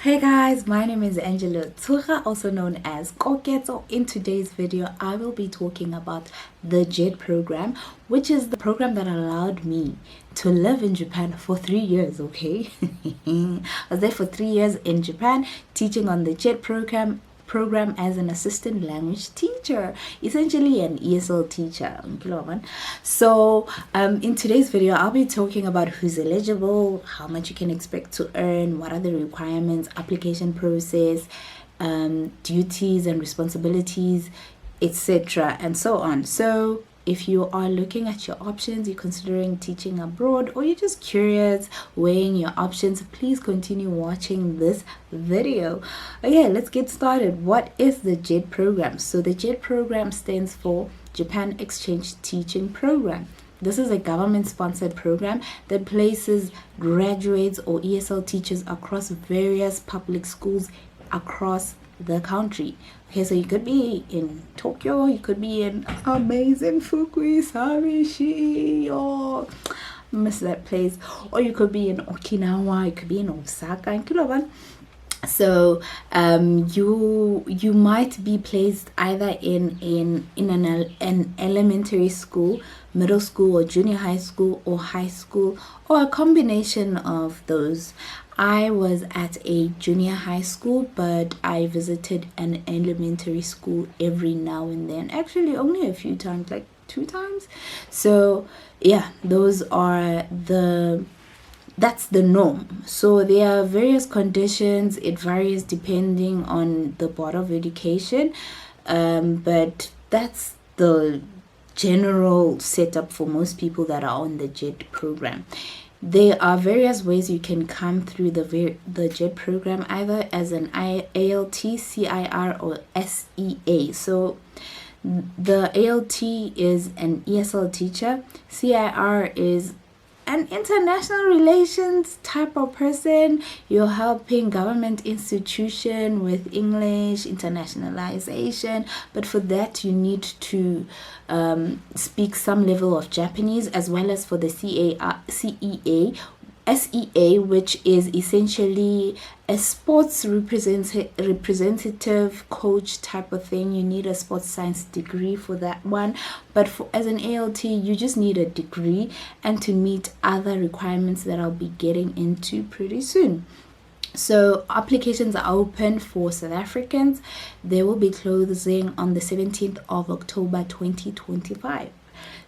Hey guys, my name is Angela Tura, also known as Koketso. In today's video, I will be talking about the JET program, which is the program that allowed me to live in Japan for 3 years, okay? I was there for 3 years in Japan, teaching on the JET program as an assistant language teacher, essentially an ESL teacher. So in today's video, I'll be talking about who's eligible, how much you can expect to earn, what are the requirements, application process, duties and responsibilities, etc., and so on. So if you are looking at your options, you're considering teaching abroad, or you're just curious, weighing your options, please continue watching this video. Okay, let's get started. What is the JET program? So the JET program stands for Japan Exchange Teaching Program. This is a government-sponsored program that places graduates or ESL teachers across various public schools across the country. Okay, so you could be in Tokyo, you could be in amazing Fukuisamishi, or miss that place, or you could be in Okinawa, you could be in Osaka, and Kiloban. So you might be placed either in an elementary school, middle school, or junior high school, or high school, or a combination of those. I was at a junior high school, but I visited an elementary school every now and then. Actually, only a few times, like 2 times. So yeah, that's the norm. So there are various conditions. It varies depending on the board of education, but that's the general setup for most people that are on the JET program. There are various ways you can come through the JET program, either as an ALT, CIR, or SEA. So the ALT is an ESL teacher, CIR is an international relations type of person. You're helping government institution with English internationalization, but for that you need to speak some level of Japanese, as well as for the SEA, which is essentially a sports representative coach type of thing. You need a sports science degree for that one, but as an ALT you just need a degree and to meet other requirements that I'll be getting into pretty soon. So applications are open for South Africans. They will be closing on the 17th of October 2025.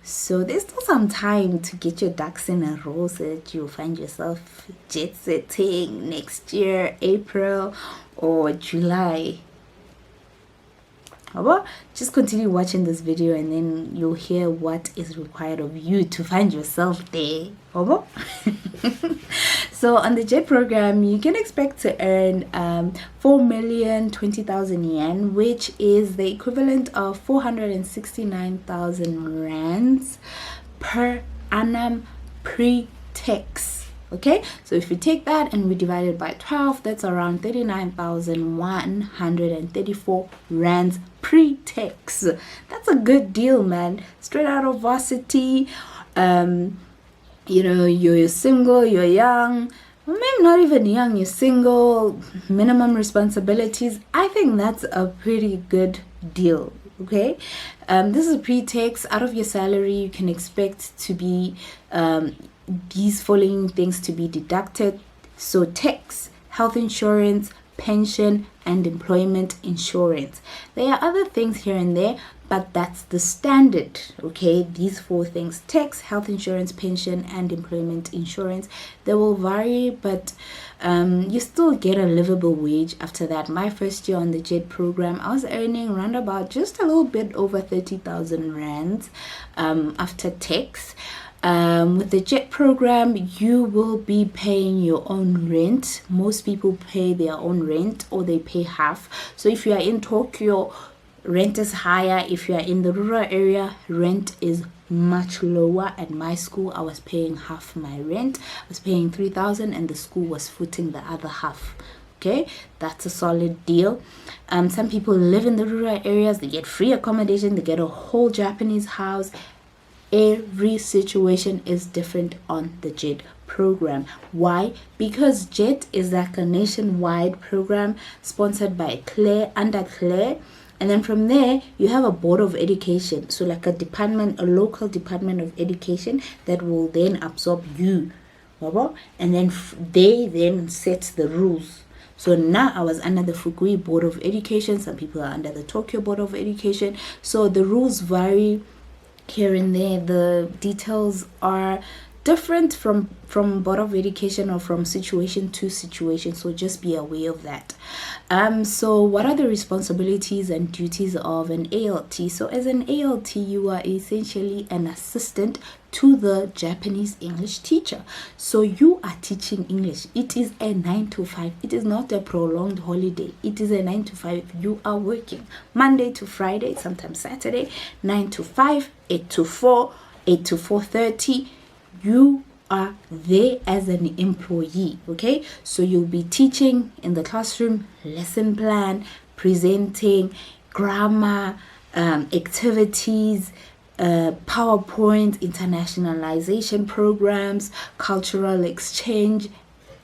So there's still some time to get your ducks in a row so that you'll find yourself jet setting next year, April or July. Just continue watching this video and then you'll hear what is required of you to find yourself there. So on the JET program, you can expect to earn 4,020,000 yen, which is the equivalent of 469,000 rands per annum pre-tax. Okay, so if you take that and we divide it by 12, that's around 39,134 rands pre-tax. That's a good deal, man. Straight out of varsity. You know, you're single, you're young, or maybe not even young, you're single, minimum responsibilities. I think that's a pretty good deal. Okay, this is pre-tax. Out of your salary, you can expect to be these following things to be deducted. So tax, health insurance, pension, and employment insurance. There are other things here and there, but that's the standard. Okay, these 4 things: tax, health insurance, pension, and employment insurance. They will vary, but you still get a livable wage after that. My first year on the JET program, I was earning around about just a little bit over 30,000 rands after tax. With the JET program, you will be paying your own rent. Most people pay their own rent, or they pay half. So if you are in Tokyo, rent is higher. If you are in the rural area, rent is much lower. At my school, I was paying half my rent. I was paying 3,000 and the school was footing the other half. Okay, that's a solid deal. Some people live in the rural areas. They get free accommodation. They get a whole Japanese house. Every situation is different on the JET program. Why? Because JET is like a nationwide program sponsored by Claire, under Claire. And then from there, you have a board of education. So like a local department of education that will then absorb you. And then they then set the rules. So now I was under the Fukui Board of Education. Some people are under the Tokyo Board of Education. So the rules vary here and there. The details are different from Board of Education or from situation to situation. So just be aware of that. So what are the responsibilities and duties of an ALT? So as an ALT, you are essentially an assistant to the Japanese English teacher. So you are teaching English. It is a 9 to 5. It is not a prolonged holiday. It is a 9 to 5. You are working Monday to Friday, sometimes Saturday, 9 to 5, 8 to 4, 8 to 4:30. You are there as an employee. Okay, so you'll be teaching in the classroom, lesson plan, presenting, grammar, activities, PowerPoint, internationalization programs, cultural exchange,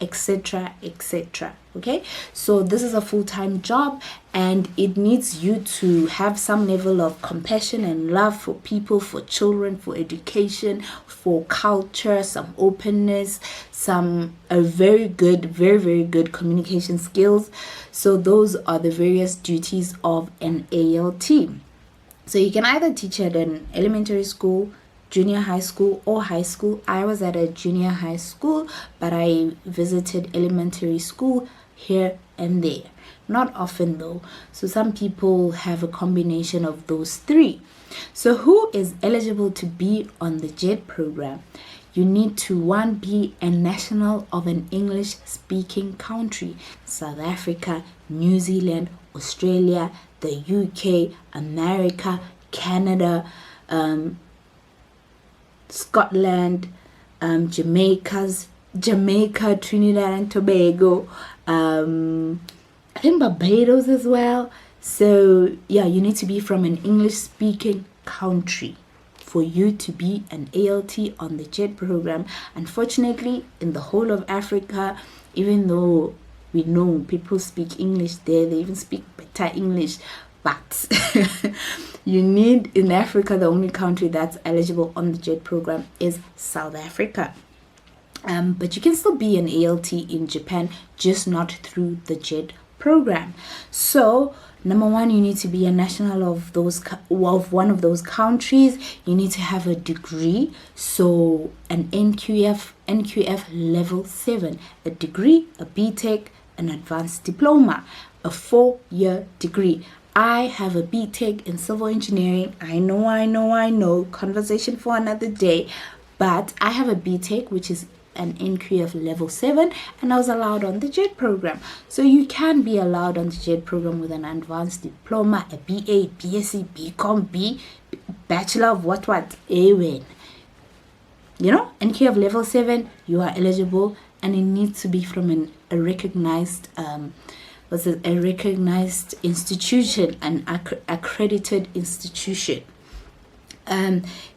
etc., etc. Okay, so this is a full-time job, and it needs you to have some level of compassion and love for people, for children, for education, for culture, some openness, some very good communication skills. So those are the various duties of an ALT. So you can either teach at an elementary school, junior high school, or high school. I was at a junior high school, but I visited elementary school here and there. Not often though. So some people have a combination of those three. So who is eligible to be on the JET program? You need to, one, be a national of an English speaking country. South Africa, New Zealand, Australia, the UK, America, Canada, Scotland, Jamaica, Trinidad and Tobago, I think Barbados as well. So yeah, you need to be from an English speaking country for you to be an ALT on the JET program. Unfortunately, in the whole of Africa, even though we know people speak English there, they even speak better English, but you need, in Africa, the only country that's eligible on the JET program is South Africa. But you can still be an ALT in Japan, just not through the JET program. So number one, you need to be a national of one of those countries. You need to have a degree, so an NQF level 7, a degree, a BTEC, an advanced diploma, a 4-year degree. I have a BTEC in civil engineering. I know, conversation for another day, but I have a BTEC, which is an NQF level 7, and I was allowed on the JET program. So you can be allowed on the JET program with an advanced diploma, a BA, BSc, BCom, Bachelor of what, AWIN. You know, NQF level 7, you are eligible, and it needs to be from a recognized institution, an accredited institution.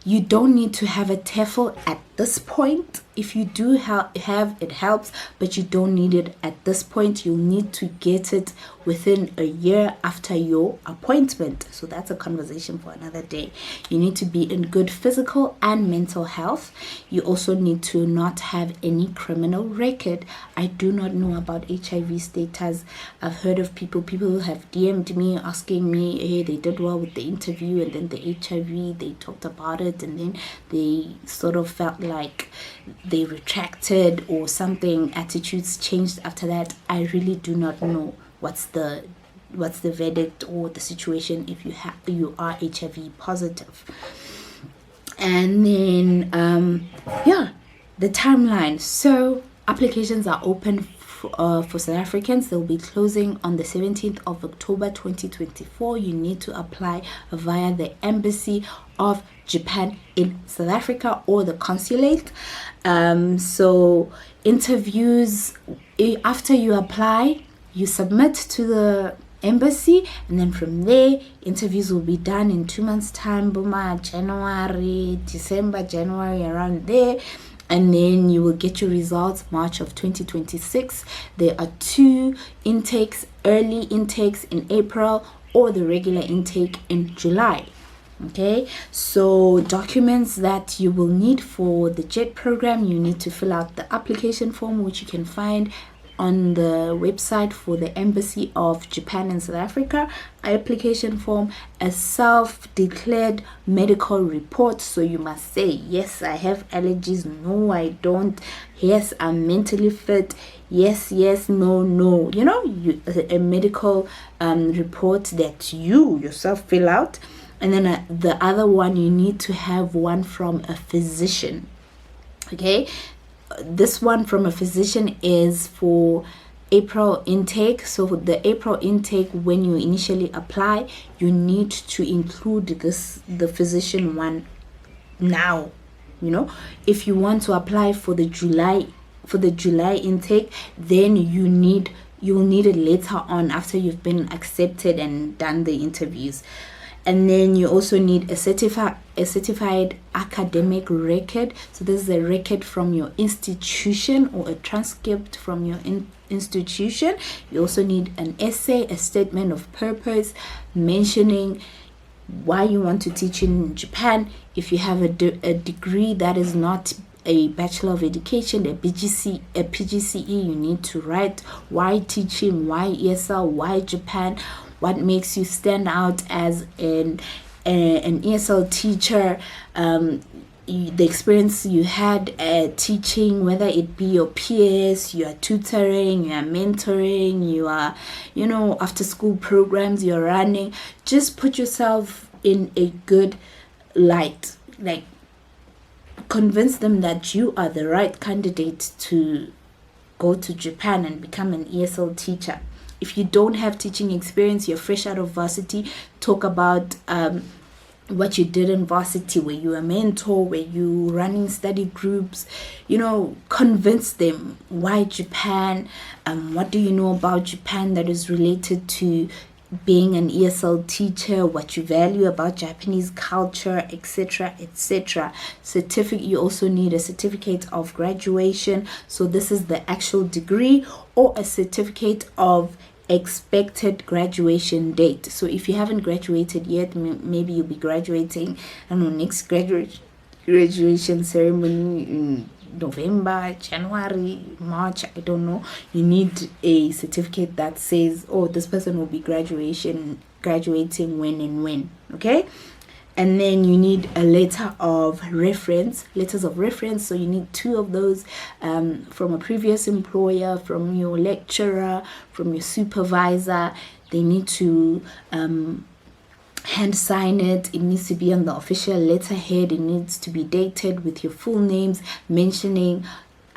You don't need to have a TEFL at this point. If you do have it helps, but you don't need it at this point. You'll need to get it within a year after your appointment. So that's a conversation for another day. You need to be in good physical and mental health. You also need to not have any criminal record. I do not know about HIV status. I've heard of people who have DM'd me asking me, hey, they did well with the interview, and then the HIV, they talked about it, and then they sort of felt like they retracted or something, attitudes changed after that. I really do not know what's the verdict or the situation if you are HIV positive. And then the timeline. So applications are open for South Africans. They'll be closing on the 17th of October 2024. You need to apply via the Embassy of Japan in South Africa or the consulate. So interviews, after you apply, you submit to the embassy, and then from there interviews will be done in 2 months time, January, December, January, around there. and then you will get your results March of 2026. There are 2 intakes, early intakes in April or the regular intake in July. Okay, so documents that you will need for the JET program: you need to fill out the application form, which you can find on the website for the Embassy of Japan in South Africa. Application form, a self-declared medical report, so you must say, yes, I have allergies, no, I don't, yes, I'm mentally fit, yes, no, a medical report that you yourself fill out. And then the other one, you need to have one from a physician. Okay, this one from a physician is for April intake. So for the April intake, when you initially apply, you need to include the physician one now. If you want to apply for the July intake, then you will need it later on after you've been accepted and done the interviews. And then you also need a certified academic record. So this is a record from your institution or a transcript from your institution. You also need an essay, a statement of purpose mentioning why you want to teach in Japan. If you have a degree that is not a Bachelor of Education, a PGCE, you need to write why teaching, why ESL, why Japan, what makes you stand out as an ESL teacher, the experience you had teaching, whether it be your peers, you are tutoring, you are mentoring, you are, after school programs you're running. Just put yourself in a good light, like convince them that you are the right candidate to go to Japan and become an ESL teacher. If you don't have teaching experience, you're fresh out of varsity, talk about what you did in varsity. Were you a mentor? Were you running study groups? Convince them why Japan. What do you know about Japan that is related to being an ESL teacher, what you value about Japanese culture, etc., etc. You also need a certificate of graduation. So this is the actual degree, or a certificate of expected graduation date. So if you haven't graduated yet, maybe you'll be graduating, next graduation ceremony in November, January, March, I don't know. You need a certificate that says, this person will be graduating when and when. Okay, and then you need a letters of reference. So you need 2 of those, from a previous employer, from your lecturer, from your supervisor. They need to hand sign it. It needs to be on the official letterhead. It needs to be dated with your full names, mentioning,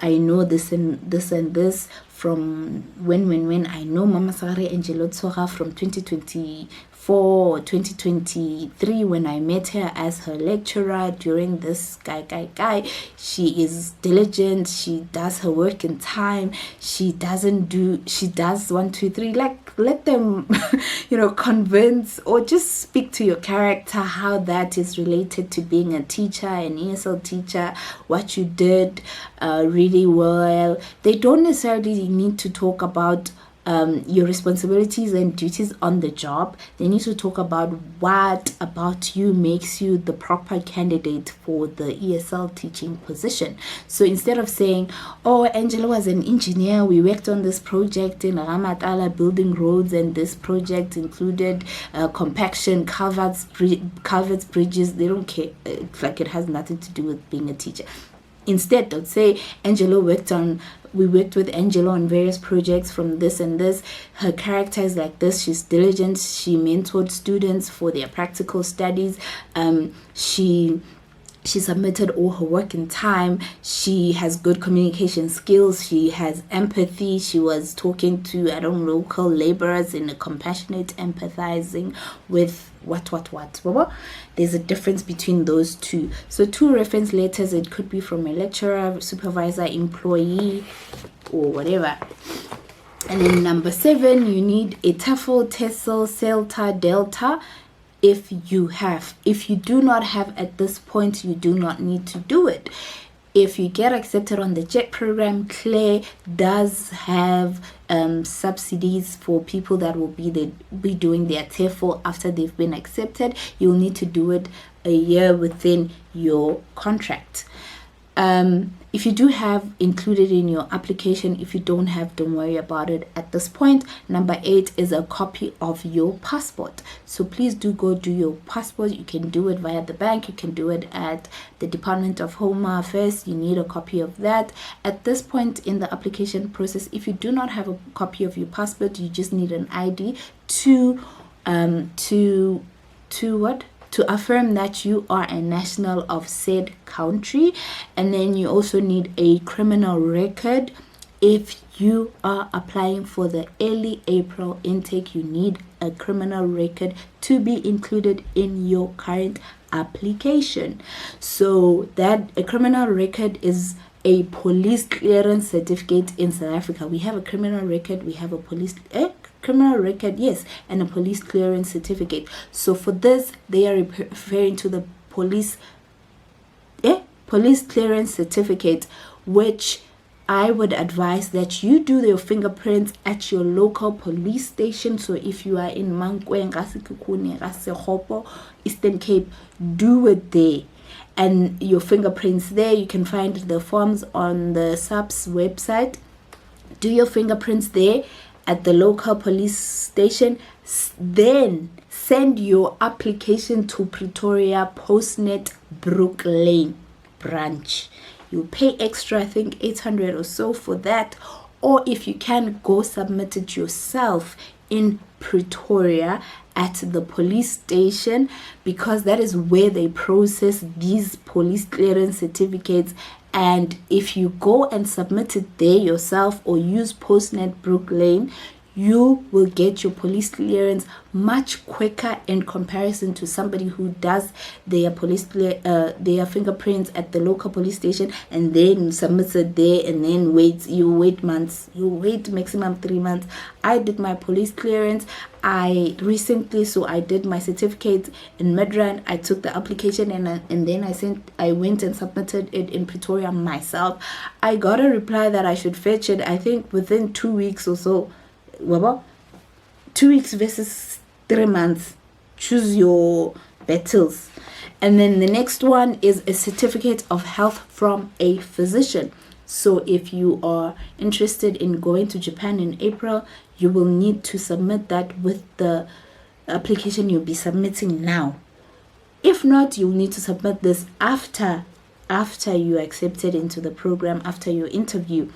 I know this and this from when. I know Mama Sare Angelo Tsora from 2024 or 2023 when I met her as her lecturer during this guy. She is diligent. She does her work in time. She does 1, 2, 3. Like, let them, convince or just speak to your character, how that is related to being a teacher, an ESL teacher, what you did really well. They don't necessarily need to talk about your responsibilities and duties on the job. They need to talk about what about you makes you the proper candidate for the ESL teaching position. So instead of saying, Angela was an engineer, we worked on this project in Ramatala building roads, and this project included compaction, culverts, bridges. They don't care. It's like it has nothing to do with being a teacher. Instead, don't say we worked with Angelo on various projects from this and this. Her character is like this. She's diligent. She mentored students for their practical studies. She submitted all her work in time. She has good communication skills. She has empathy. She was talking to, local laborers in a compassionate, empathizing with what. There's a difference between those 2. So 2 reference letters. It could be from a lecturer, supervisor, employee, or whatever. And then number 7, you need a TEFL, TESL, CELTA, Delta. If you do not have at this point, you do not need to do it. if you get accepted on the JET program, Claire does have subsidies for people that will be doing their TEFL after they've been accepted. You'll need to do it a year within your contract. If you do have included in your application, if you don't have, don't worry about it at this point. Number 8 is a copy of your passport. So please do go do your passport. You can do it via the bank. You can do it at the Department of Home Affairs. You need a copy of that. At this point in the application process, if you do not have a copy of your passport, you just need an ID to affirm that you are a national of said country. And then you also need a criminal record. If you are applying for the early April intake, you need a criminal record to be included in your current application. So that a criminal record is a police clearance certificate in South Africa. We have a criminal record, we have a criminal record, yes, and a police clearance certificate. So for this, they are referring to the police clearance certificate, which I would advise that you do your fingerprints at your local police station. So if you are in Mankwe, Sekhukhune, Eastern Cape, do it there. And your fingerprints there. You can find the forms on the SAPS website. Do your fingerprints there at the local police station. Then send your application to Pretoria Postnet Brook Lane branch. You pay extra, I think 800 or so for that. Or if you can, go submit it yourself in Pretoria at the police station, because that is where they process these police clearance certificates. And if you go and submit it there yourself or use Postnet Brook Lane, you will get your police clearance much quicker in comparison to somebody who does their their fingerprints at the local police station and then submits it there and then wait months. You wait maximum 3 months. I did my police clearance I did my certificate in Midrand. I took the application and then I went and submitted it in Pretoria myself. I got a reply that I should fetch it, I think within 2 weeks or so. 2 weeks versus 3 months. Choose your battles. And then the next one is a certificate of health from a physician. So if you are interested in going to Japan in April, you will need to submit that with the application you'll be submitting now. If not, you'll need to submit this after you accepted into the program, after your interview.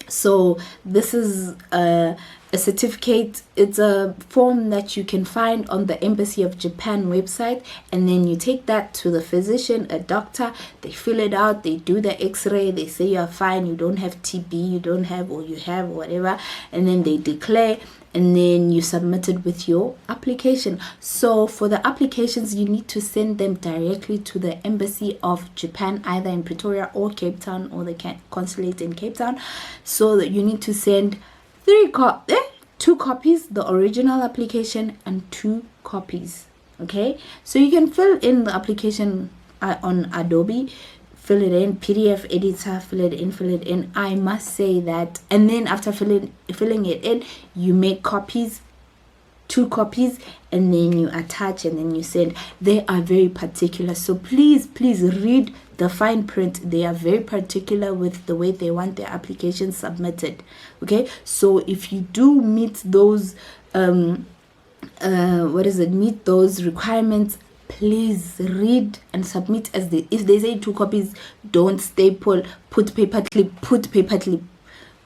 So this is a certificate. It's a form that you can find on the Embassy of Japan website, and then you take that to the physician, a doctor. They fill it out, they do the x-ray, they say you're fine, you don't have TB, you don't have, or you have, or whatever, and then they declare, and then you submit it with your application. So for the applications, you need to send them directly to the Embassy of Japan, either in Pretoria or Cape Town, or the consulate in Cape Town. So that you need to send 2 copies, the original application, and 2 copies. Okay, so you can fill in the application on Adobe, fill it in, PDF editor, fill it in. I must say that, and then after filling it in, you make copies, 2 copies, and then you attach and then you send. They are very particular, so please read the fine print. They are very particular with the way they want their application submitted. Okay, so if you do meet those meet those requirements, please read and submit if they say 2 copies, don't staple, put paper clip.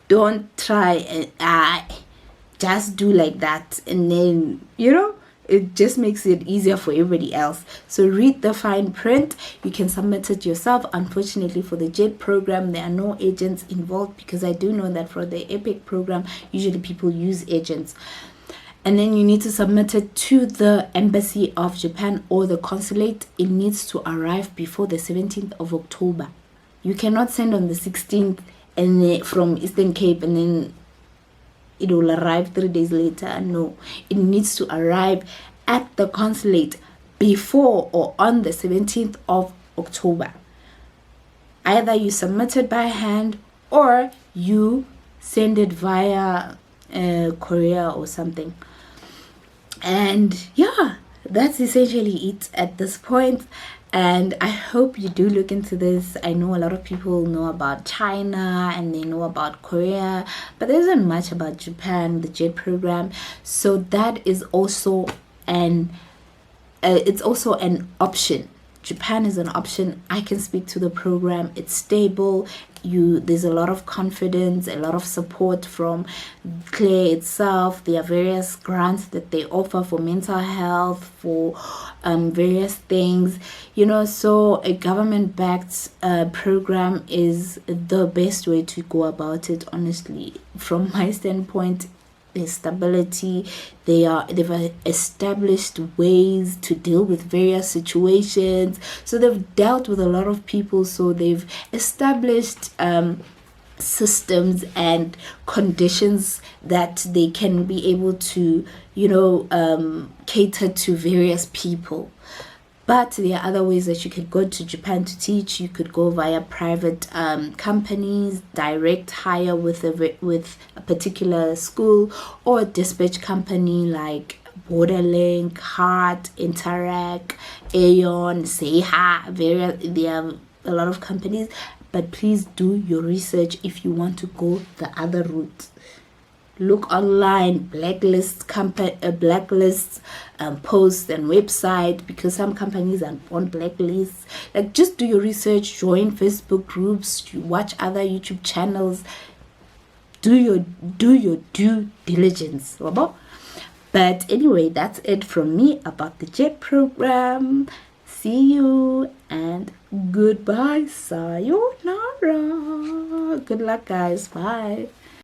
Don't try just do like that, and then it just makes it easier for everybody else. So read the fine print. You can submit it yourself. Unfortunately, for the JET program, there are no agents involved, because I do know that for the EPIC program, usually people use agents. And then you need to submit it to the Embassy of Japan or the consulate. It needs to arrive before the 17th of October. You cannot send on the 16th and then from Eastern Cape and then it will arrive 3 days later. No, it needs to arrive at the consulate before or on the 17th of October. Either you submit it by hand or you send it via courier or something. And yeah, that's essentially it at this point. And I hope you do look into this. I know a lot of people know about China and they know about Korea, but there isn't much about Japan, the JET program. So that is also it's also an option. Japan is an option. I can speak to the program. It's stable. There's a lot of confidence, a lot of support from Claire itself. There are various grants that they offer for mental health, for various things, so a government-backed program is the best way to go about it, honestly. From my standpoint, there's stability. They've established ways to deal with various situations. So they've dealt with a lot of people. So they've established systems and conditions that they can be able to, cater to various people. But there are other ways that you could go to Japan to teach. You could go via private companies, direct hire with a particular school, or a dispatch company like Borderlink, Heart, Interact, Aeon, Seiha. There are a lot of companies. But please do your research if you want to go the other route. Look online, blacklists, posts and website, because some companies are on blacklists. Like, just do your research, join Facebook groups, watch other YouTube channels, do your due diligence. But anyway, that's it from me about the JET program. See you and goodbye. Sayonara. Good luck, guys. Bye.